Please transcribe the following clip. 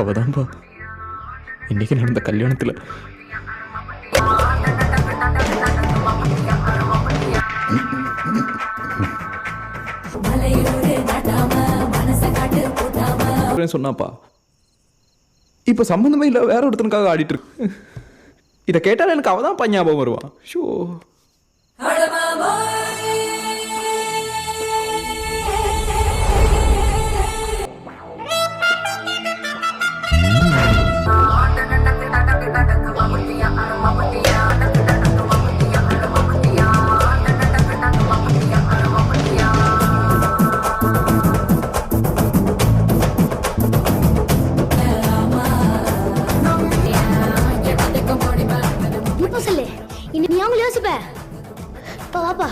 அவதான்பா இன்னைக்கு நடந்த கல்யாணத்தில் சொன்னாப்பா. இப்ப சம்பந்தமே இல்ல வேற ஒருத்தனுக்காக ஆடிட்டு இருக்கு. இதை கேட்டாலும் எனக்கு அவதான் ஞாபகம் வருவான். ஷோ நீ அவங்கள யோசிப்ப. வாப்பா